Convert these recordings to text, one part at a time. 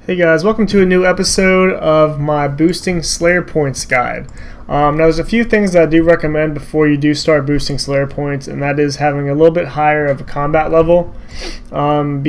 Hey guys, welcome to a new episode of my Boosting Slayer Points guide. Now there's a few things that I do recommend before you do start boosting Slayer Points, and that is having a little bit higher of a combat level. And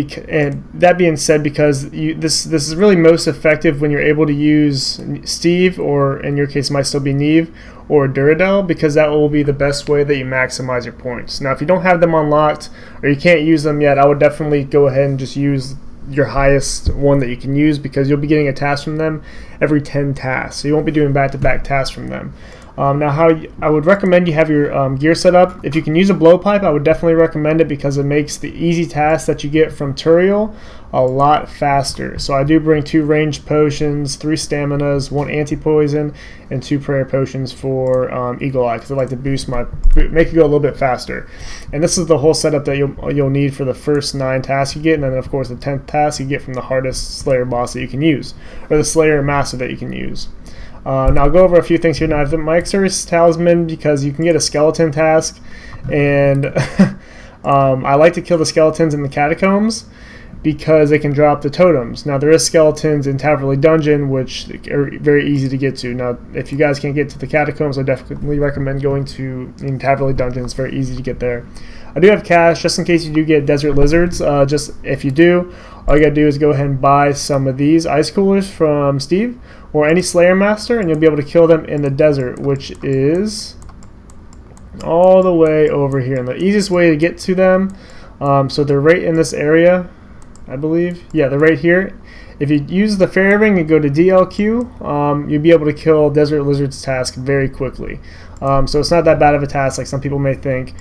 that being said, because this is really most effective when you're able to use Steve, or in your case it might still be Neve, or Duradel, because that will be the best way that you maximize your points. Now if you don't have them unlocked, or you can't use them yet, I would definitely go ahead and just use your highest one that you can use, because you'll be getting a task from them every 10 tasks, so you won't be doing back-to-back tasks from them. Now I would recommend you have your gear set up. If you can use a blowpipe, I would definitely recommend it, because it makes the easy tasks that you get from Turiel a lot faster. So I do bring 2 ranged potions, 3 staminas, 1 anti-poison, and 2 prayer potions for Eagle Eye, because I like to make it go a little bit faster. And this is the whole setup that you'll need for the first 9 tasks you get, and then of course the 10th task you get from the hardest Slayer boss that you can use, or the Slayer Master that you can use. Now I'll go over a few things here. Now I have my Exorcist Talisman, because you can get a skeleton task, and I like to kill the skeletons in the catacombs, because they can drop the totems. Now there is skeletons in Taverley Dungeon, which are very easy to get to. Now if you guys can't get to the catacombs, I definitely recommend going to Taverley Dungeon. It's very easy to get there. I do have cash just in case you do get desert lizards. Just if you do, all you gotta do is go ahead and buy some of these ice coolers from Steve or any Slayer Master, and you'll be able to kill them in the desert, which is all the way over here. And the easiest way to get to them, so they're right in this area, I believe. Yeah, they're right here. If you use the fairy ring and go to DLQ, you'll be able to kill desert lizards task very quickly. So it's not that bad of a task like some people may think.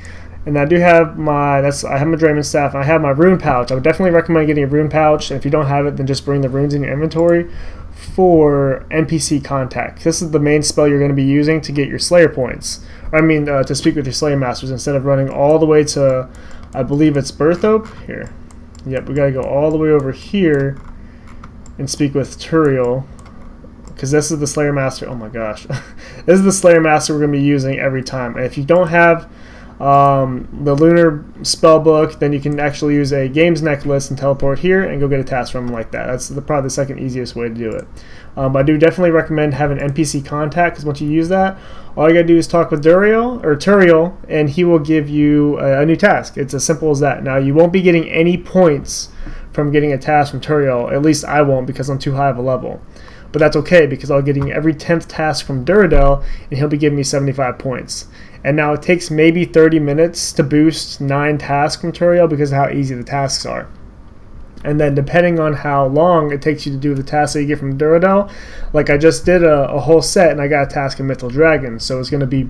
And I do have I have my Draymond staff, and I have my rune pouch. I would definitely recommend getting a rune pouch, and if you don't have it, then just bring the runes in your inventory for Npc Contact. This is the main spell you're going to be using to get your Slayer points. To speak with your Slayer Masters, instead of running all the way to, I believe it's Berthope. Here. Yep, we got to go all the way over here and speak with Turiel, because this is the Slayer Master. Oh my gosh. This is the Slayer Master we're going to be using every time. And if you don't have the Lunar Spellbook, then you can actually use a Games Necklace and teleport here and go get a task from him like that. That's probably the second easiest way to do it. But I do definitely recommend having NPC Contact, because once you use that, all you gotta do is talk with Turiel, and he will give you a new task. It's as simple as that. Now you won't be getting any points from getting a task from Turiel. At least I won't, because I'm too high of a level. But that's okay, because I'll be getting every 10th task from Duradel, and he'll be giving me 75 points. And now it takes maybe 30 minutes to boost 9 tasks from Turiel, because of how easy the tasks are. And then depending on how long it takes you to do the tasks that you get from Duradel, like I just did a whole set and I got a task in Mythal Dragon, so it's going to be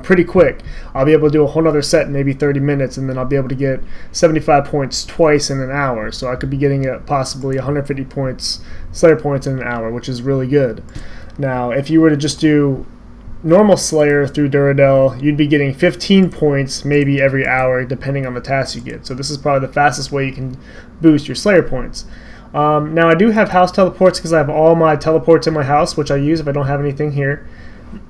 pretty quick. I'll be able to do a whole other set in maybe 30 minutes, and then I'll be able to get 75 points twice in an hour. So I could be getting possibly 150 points, Slayer points in an hour, which is really good. Now if you were to just do normal Slayer through Duradel, you'd be getting 15 points maybe every hour, depending on the task you get. So this is probably the fastest way you can boost your Slayer points. Now I do have house teleports, because I have all my teleports in my house, which I use if I don't have anything here.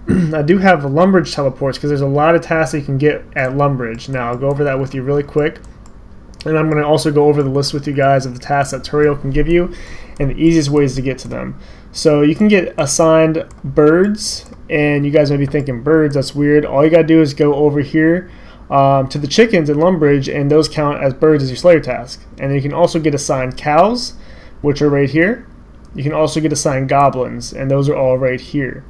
I do have Lumbridge teleports, because there's a lot of tasks that you can get at Lumbridge. Now I'll go over that with you really quick, and I'm going to also go over the list with you guys of the tasks that Turiel can give you and the easiest ways to get to them. So you can get assigned birds, and you guys may be thinking, birds, that's weird. All you gotta do is go over here to the chickens in Lumbridge, and those count as birds as your Slayer task. And then you can also get assigned cows, which are right here. You can also get assigned goblins, and those are all right here.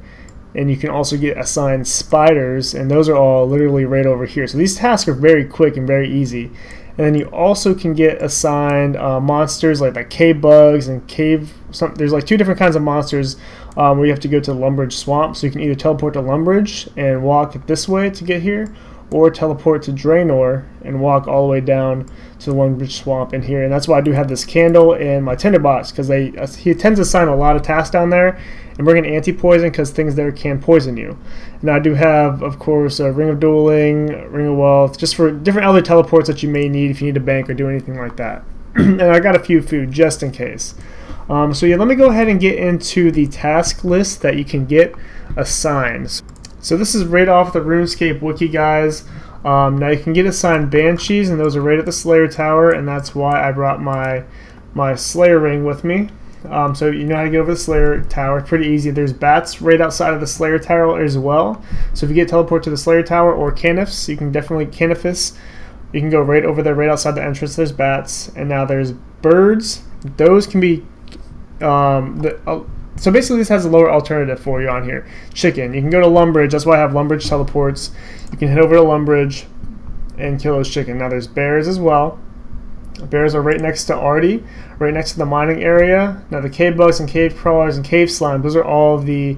And you can also get assigned spiders, and those are all literally right over here. So these tasks are very quick and very easy. And then you also can get assigned monsters like cave bugs and there's like 2 different kinds of monsters where you have to go to the Lumbridge Swamp. So you can either teleport to Lumbridge and walk this way to get here, or teleport to Draenor and walk all the way down to the Lumbridge Swamp in here. And that's why I do have this candle in my tinderbox, because he tends to assign a lot of tasks down there and bring an anti-poison, because things there can poison you. And I do have, of course, a Ring of Dueling, Ring of Wealth, just for different other teleports that you may need if you need to bank or do anything like that. And I got a few food just in case. So yeah, let me go ahead and get into the task list that you can get assigned. So this is right off the RuneScape wiki, guys. Now you can get assigned Banshees, and those are right at the Slayer Tower, and that's why I brought my Slayer ring with me. So you know how to get over the Slayer Tower. Pretty easy. There's bats right outside of the Slayer Tower as well. So if you get teleport to the Slayer Tower or Canifs, you can definitely Canifis. You can go right over there, right outside the entrance. There's bats, and now there's birds. Those can be so basically this has a lower alternative for you on here. Chicken. You can go to Lumbridge. That's why I have Lumbridge teleports. You can head over to Lumbridge and kill those chicken. Now there's bears as well. Bears are right next to Artie, right next to the mining area. Now the cave bugs and cave crawlers and cave slime, those are all the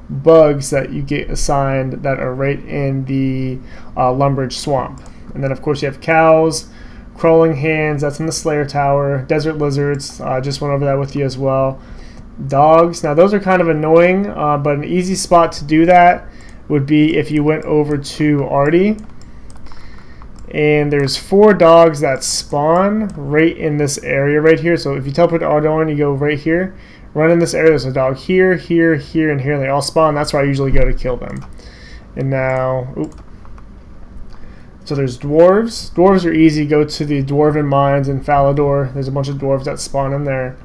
bugs that you get assigned that are right in the Lumbridge swamp. And then of course you have cows, crawling hands, that's in the Slayer Tower, desert lizards, just went over that with you as well. Dogs, now those are kind of annoying, but an easy spot to do that would be if you went over to Artie. And there's 4 dogs that spawn right in this area right here. So if you teleport to Ardougne, you go right here, run in this area. There's a dog here, here, here, and here. And they all spawn. That's where I usually go to kill them. And now, so there's dwarves. Dwarves are easy. Go to the dwarven mines in Falador. There's a bunch of dwarves that spawn in there.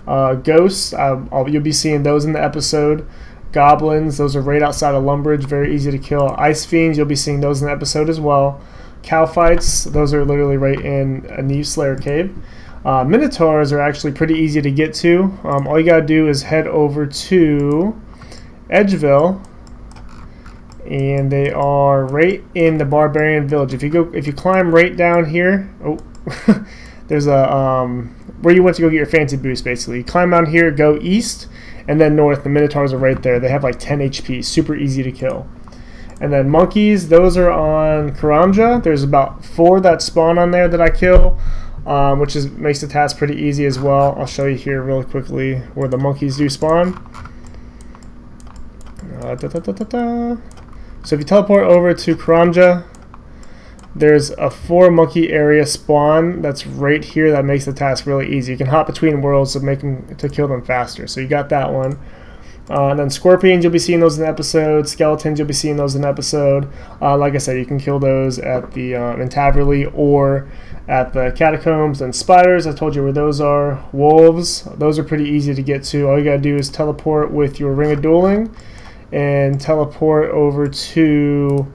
Ghosts, you'll be seeing those in the episode. Goblins, those are right outside of Lumbridge. Very easy to kill. Ice fiends, you'll be seeing those in the episode as well. Cow fights, those are literally right in a new Slayer cave. Minotaurs are actually pretty easy to get to. All you gotta do is head over to Edgeville, and they are right in the Barbarian Village. If you climb right down here, there's a where you went to go get your fancy boost. Basically, you climb down here, go east, and then north. The Minotaurs are right there. They have like 10 HP, super easy to kill. And then monkeys, those are on Karamja. There's about 4 that spawn on there that I kill, which makes the task pretty easy as well. I'll show you here really quickly where the monkeys do spawn. So if you teleport over to Karamja, there's a 4 monkey area spawn that's right here that makes the task really easy. You can hop between worlds to kill them faster. So you got that one. And then scorpions, you'll be seeing those in the episode. Skeletons, you'll be seeing those in the episode. Like I said, you can kill those at the in Taverley or at the catacombs. And spiders, I told you where those are. Wolves, those are pretty easy to get to. All you gotta do is teleport with your Ring of Dueling and teleport over to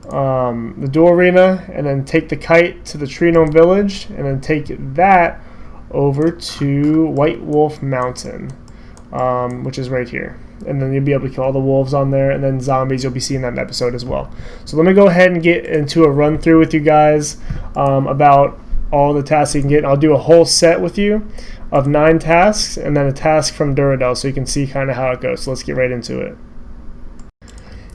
the Duel Arena, and then take the kite to the Tree Gnome Village, and then take that over to White Wolf Mountain. Which is right here, and then you'll be able to kill all the wolves on there, and then zombies, you'll be seeing that in the episode as well. So let me go ahead and get into a run through with you guys about all the tasks you can get. I'll do a whole set with you of 9 tasks and then a task from Duradel, so you can see kind of how it goes. So let's get right into it.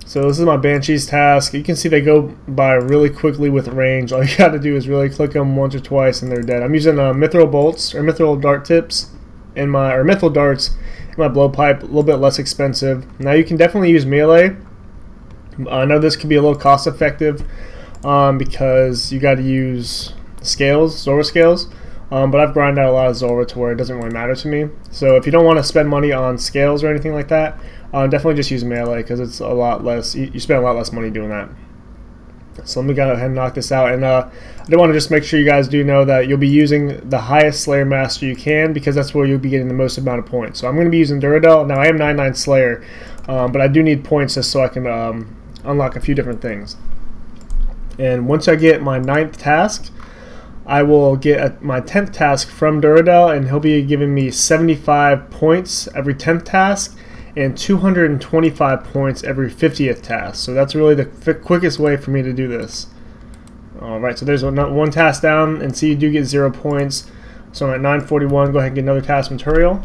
So this is my Banshees task. You can see they go by really quickly with range. All you got to do is really click them once or twice and they're dead. I'm using mithril bolts or mithril dart tips mithril darts in my blowpipe, a little bit less expensive. Now you can definitely use melee. I know this can be a little cost effective because you got to use scales, Zora scales. But I've grinded out a lot of Zora to where it doesn't really matter to me. So if you don't want to spend money on scales or anything like that, definitely just use melee because it's a lot less. You spend a lot less money doing that. So let me go ahead and knock this out. And I do want to just make sure you guys do know that you'll be using the highest Slayer Master you can because that's where you'll be getting the most amount of points. So I'm going to be using Duradel. Now I am 99 Slayer, but I do need points just so I can unlock a few different things. And once I get my 9th task, I will get my 10th task from Duradel, and he'll be giving me 75 points every 10th task and 225 points every 50th task. So that's really the quickest way for me to do this. Alright, so there's one task down, and see you do get 0 points. So I'm at 941, go ahead and get another task material.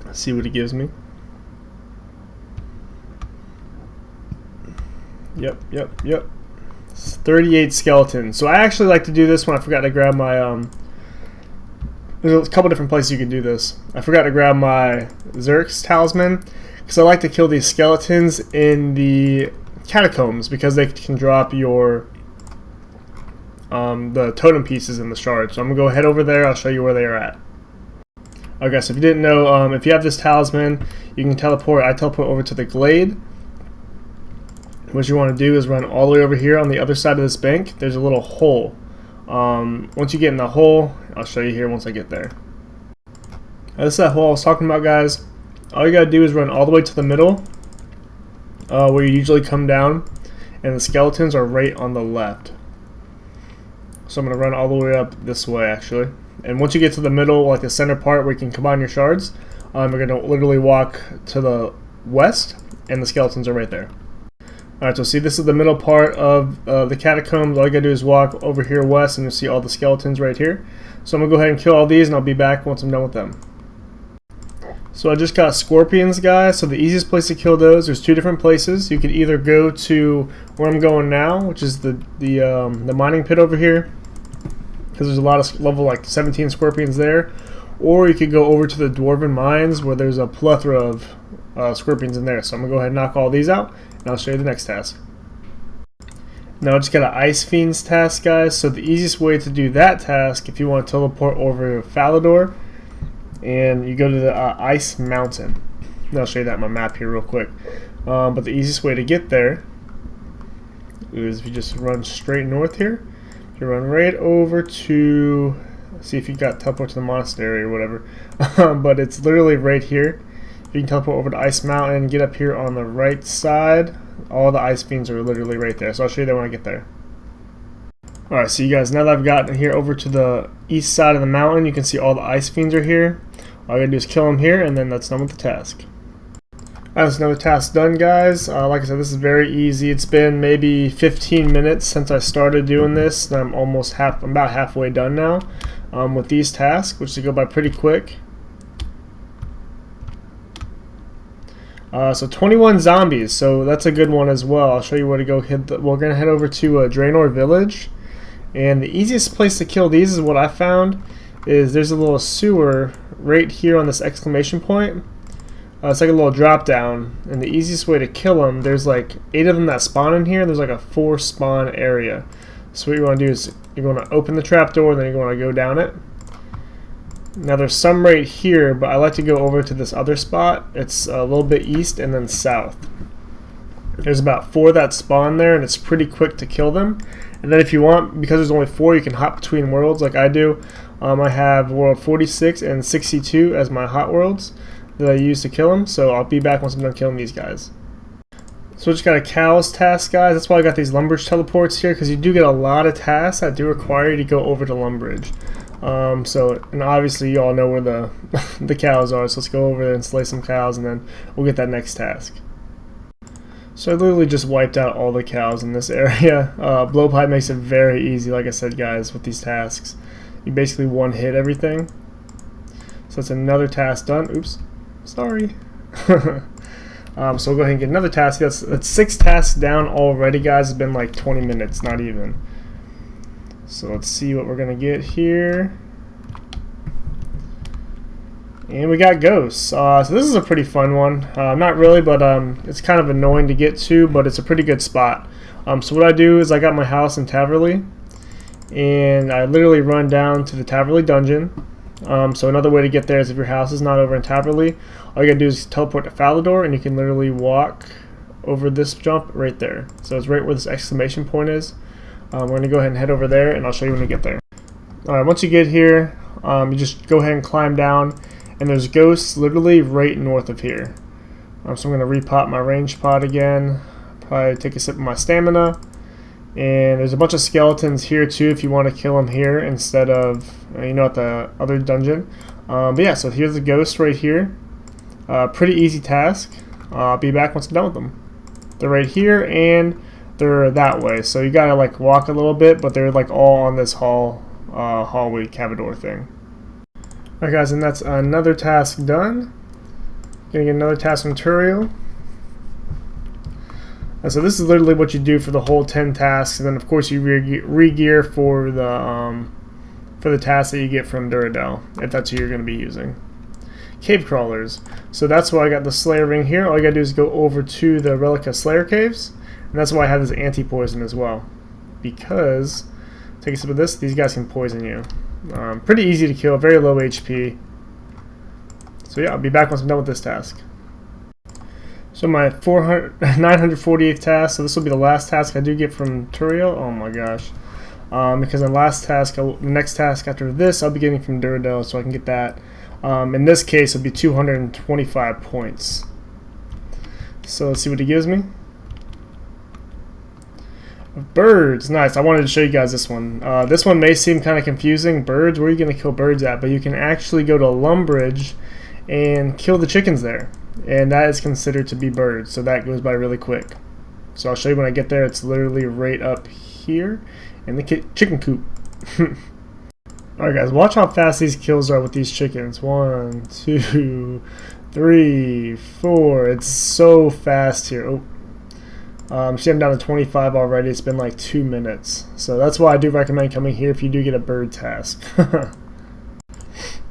Let's see what it gives me. Yep. It's 38 skeletons. So I actually like to do this when I forgot to grab my there's a couple different places you can do this. I forgot to grab my Xerx's talisman because I like to kill these skeletons in the catacombs because they can drop your the totem pieces in the shards. So I'm gonna go head over there. I'll show you where they are at. Okay, so if you didn't know, if you have this talisman, you can teleport. I teleport over to the glade. What you want to do is run all the way over here on the other side of this bank. There's a little hole Once you get in the hole, I'll show you here once I get there. This is that hole I was talking about, guys. All you gotta do is run all the way to the middle, where you usually come down, and the skeletons are right on the left. So I'm gonna run all the way up this way, actually. And once you get to the middle, like the center part where you can combine your shards, we're gonna literally walk to the west, and the skeletons are right there. Alright, so see, this is the middle part of the catacombs. All you gotta do is walk over here west, and you'll see all the skeletons right here. So I'm gonna go ahead and kill all these, and I'll be back once I'm done with them. So I just got scorpions, guys. So the easiest place to kill those, there's two different places. You could either go to where I'm going now, which is the mining pit over here, because there's a lot of level like 17 scorpions there. Or you could go over to the Dwarven mines, where there's a plethora of scorpions in there. So I'm gonna go ahead and knock all these out, and I'll show you the next task. Now I just got an Ice Fiends task, guys. So the easiest way to do that task, if you want to teleport over to Falador, and you go to the Ice Mountain. And I'll show you that on my map here real quick. But the easiest way to get there is if you just run straight north here. You run right over to, see if you got teleport to the monastery or whatever. But it's literally right here. You can teleport over to Ice Mountain and get up here on the right side. All the Ice Fiends are literally right there. So I'll show you that when I get there. Alright, so you guys, now that I've gotten here over to the east side of the mountain, you can see all the Ice Fiends are here. All I gotta do is kill them here, and then that's done with the task. Alright, that's another task done, guys. Like I said, this is very easy. It's been maybe 15 minutes since I started doing this, and I'm about halfway done now with these tasks, which go by pretty quick. So 21 zombies, so that's a good one as well. I'll show you where to go. We're gonna head over to Draenor Village, and the easiest place to kill these is what I found. Is there's a little sewer right here on this exclamation point. It's like a little drop down, and the easiest way to kill them, there's like 8 of them that spawn in here, and there's like a 4 spawn area. So what you want to do is you're going to open the trapdoor, and then you're going to go down it. Now there's some right here, but I like to go over to this other spot. It's a little bit east and then south. There's about 4 that spawn there, and it's pretty quick to kill them. And then if you want, because there's only 4, you can hop between worlds like I do. I have world 46 and 62 as my hot worlds that I use to kill them. So I'll be back once I'm done killing these guys. So I just got a cows task, guys. That's why I got these Lumbridge teleports here, because you do get a lot of tasks that do require you to go over to Lumbridge. And obviously you all know where the the cows are, so let's go over there and slay some cows, and then we'll get that next task. So I literally just wiped out all the cows in this area. Blowpipe makes it very easy, like I said, guys, with these tasks. You basically one-hit everything. So that's another task done. Oops, sorry. So we'll go ahead and get another task. That's 6 tasks down already, guys. It's been like 20 minutes, not even. So let's see what we're gonna get here. And we got ghosts. So this is a pretty fun one. Not really, but it's kind of annoying to get to, but it's a pretty good spot. So what I do is I got my house in Taverley, and I literally run down to the Taverley dungeon. So another way to get there is if your house is not over in Taverley, all you gotta do is teleport to Falador, and you can literally walk over this jump right there. So it's right where this exclamation point is. We're going to go ahead and head over there, and I'll show you when we get there. Alright, once you get here, you just go ahead and climb down, and there's ghosts literally right north of here. So I'm going to repop my range pod again, probably take a sip of my stamina, and there's a bunch of skeletons here too if you want to kill them here instead of, at the other dungeon. But yeah, so here's the ghost right here. Pretty easy task. I'll be back once I'm done with them. They're right here, and they're that way, so you gotta like walk a little bit, but they're like all on this hallway cavador thing. Alright, guys, and that's another task done. Gonna get another task from Turiel. And so this is literally what you do for the whole 10 tasks, and then of course you re-gear for the tasks that you get from Duradel, if that's who you're gonna be using. Cave crawlers. So that's why I got the Slayer ring here. All you gotta do is go over to the Relica Slayer caves. And that's why I have this anti-poison as well, because, take a sip of this, these guys can poison you. Pretty easy to kill, very low HP. So yeah, I'll be back once I'm done with this task. So my 948th task, so this will be the last task I do get from Turiel. Oh my gosh. because the next task after this, I'll be getting from Duradel, so I can get that. In this case, it'll be 225 points. So let's see what it gives me. Birds, nice. I wanted to show you guys this one. This one may seem kind of confusing. Birds, where are you going to kill birds at? But you can actually go to Lumbridge and kill the chickens there, and that is considered to be birds, so that goes by really quick. So I'll show you when I get there. It's literally right up here in the chicken coop. Alright guys, watch how fast these kills are with these chickens. 1, 2, 3, 4. It's so fast here. See, I'm down to 25 already. It's been like 2 minutes. So that's why I do recommend coming here if you do get a bird task.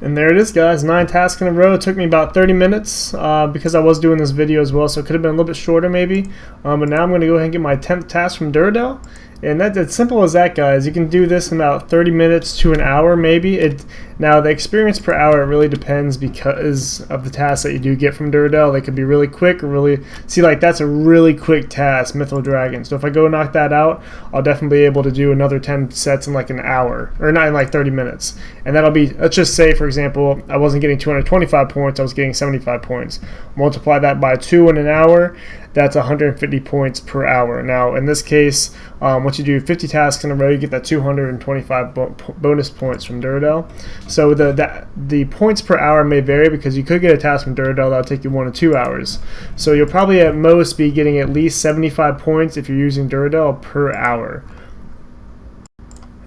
And there it is, guys. 9 tasks in a row. It took me about 30 minutes because I was doing this video as well, so it could have been a little bit shorter maybe. But now I'm going to go ahead and get my 10th task from Duradel. And that's as simple as that, guys. You can do this in about 30 minutes to an hour maybe. Now the experience per hour really depends because of the tasks that you do get from Duradel. They could be really quick or really... See, like that's a really quick task, Mytho Dragon. So if I go knock that out, I'll definitely be able to do another 10 sets in like an hour. Or not in like 30 minutes. And that'll be, let's just say for example, I wasn't getting 225 points, I was getting 75 points. Multiply that by 2 in an hour, that's 150 points per hour. Now in this case, once you do 50 tasks in a row, you get that 225 bonus points from Duradel. So the points per hour may vary because you could get a task from Duradel that'll take you 1 to 2 hours. So you'll probably at most be getting at least 75 points if you're using Duradel per hour.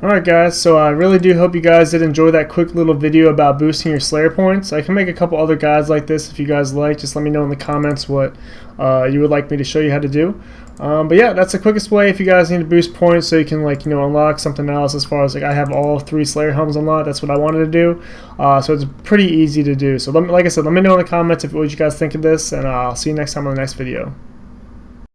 Alright guys, so I really do hope you guys did enjoy that quick little video about boosting your Slayer points. I can make a couple other guides like this if you guys like. Just let me know in the comments what you would like me to show you how to do. But yeah, that's the quickest way if you guys need to boost points so you can unlock something else. As far as I have all 3 Slayer helms unlocked, that's what I wanted to do. So it's pretty easy to do. So like I said, let me know in the comments what you guys think of this, and I'll see you next time on the next video.